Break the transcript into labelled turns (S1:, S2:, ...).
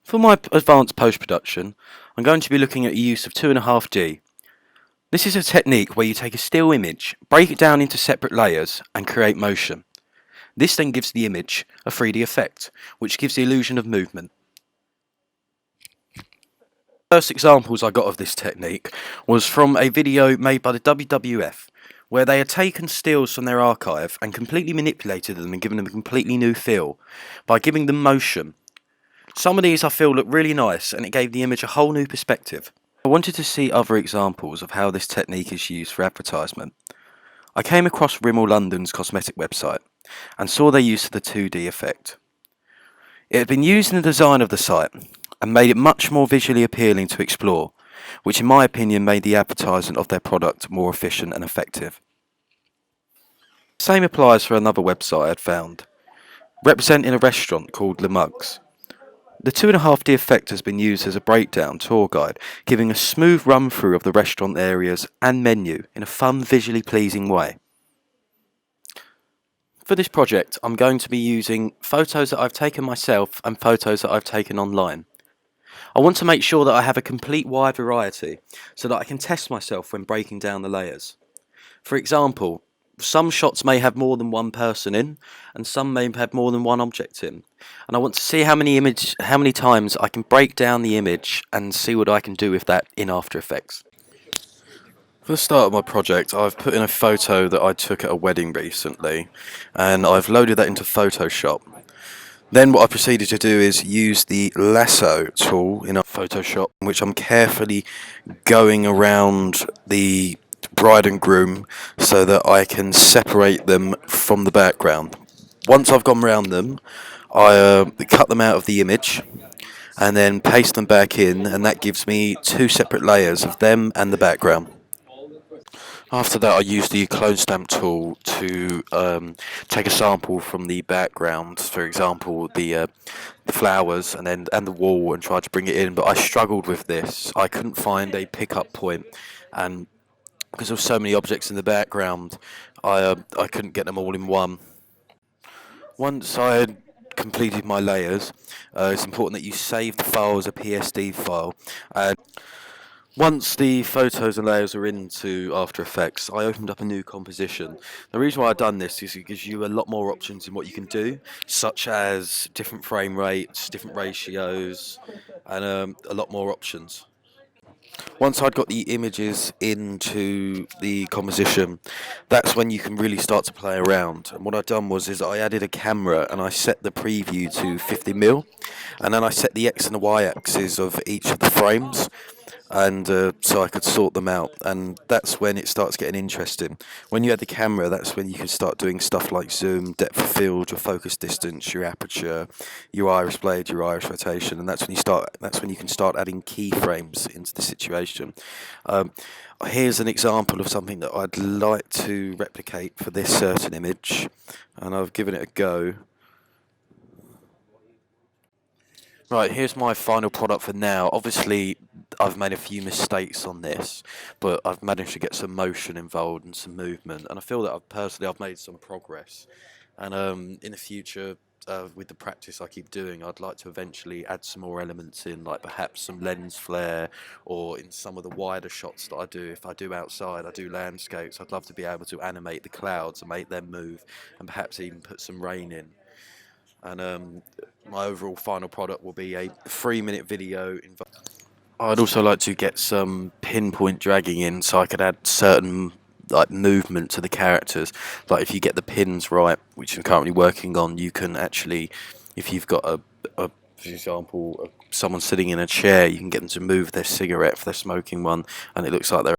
S1: For my advanced post-production, I'm going to be looking at the use of 2.5D. This is a technique where you take a still image, break it down into separate layers, and create motion. This then gives the image a 3D effect, which gives the illusion of movement. The first examples I got of this technique was from a video made by the WWF, where they had taken stills from their archive and completely manipulated them and given them a completely new feel by giving them motion. Some of these I feel look really nice, and it gave the image a whole new perspective. I wanted to see other examples of how this technique is used for advertisement. I came across Rimmel London's cosmetic website and saw their use of the 2D effect. It had been used in the design of the site and made it much more visually appealing to explore, which in my opinion made the advertisement of their product more efficient and effective. The same applies for another website I had found, representing a restaurant called Le Mugs. The 2.5D effect has been used as a breakdown tour guide, giving a smooth run through of the restaurant areas and menu in a fun, visually pleasing way. For this project, I'm going to be using photos that I've taken myself and photos that I've taken online. I want to make sure that I have a complete wide variety so that I can test myself when breaking down the layers. For example, some shots may have more than one person in, and some may have more than one object in. And I want to see how many times I can break down the image and see what I can do with that in After Effects. For the start of my project, I've put in a photo that I took at a wedding recently, and I've loaded that into Photoshop. Then what I proceeded to do is use the lasso tool in Photoshop, in which I'm carefully going around the bride and groom so that I can separate them from the background. Once I've gone around them, I cut them out of the image and then paste them back in, and that gives me two separate layers of them and the background. After that, I used the clone stamp tool to take a sample from the background, for example the flowers and the wall, and try to bring it in, but I struggled with this. I couldn't find a pickup point, and because there were so many objects in the background, I couldn't get them all in one. Once I had completed my layers, it's important that you save the file as a PSD file. Once the photos and layers are into After Effects, I opened up a new composition. The reason why I've done this is it gives you a lot more options in what you can do, such as different frame rates, different ratios, and a lot more options. Once I'd got the images into the composition, that's when you can really start to play around. And what I've done is I added a camera and I set the preview to 50mm, and then I set the X and the Y axes of each of the frames, and so I could sort them out, and that's when it starts getting interesting. When you add the camera, that's when you can start doing stuff like zoom, depth of field, your focus distance, your aperture, your iris blade, your iris rotation, and that's when you can start adding keyframes into the situation. Here's an example of something that I'd like to replicate for this certain image, and I've given it a go. Right, here's my final product for now. Obviously, I've made a few mistakes on this, but I've managed to get some motion involved and some movement, and I feel that I've made some progress. And in the future, with the practice I keep doing, I'd like to eventually add some more elements in, like perhaps some lens flare, or in some of the wider shots that I do. If I do outside, I do landscapes, I'd love to be able to animate the clouds and make them move, and perhaps even put some rain in. And my overall final product will be a 3-minute video. I'd also like to get some pinpoint dragging in, so I could add certain movement to the characters. Like if you get the pins right, which I'm currently working on, you can actually, if you've got for example, someone sitting in a chair, you can get them to move their cigarette if they're smoking one, and it looks like they're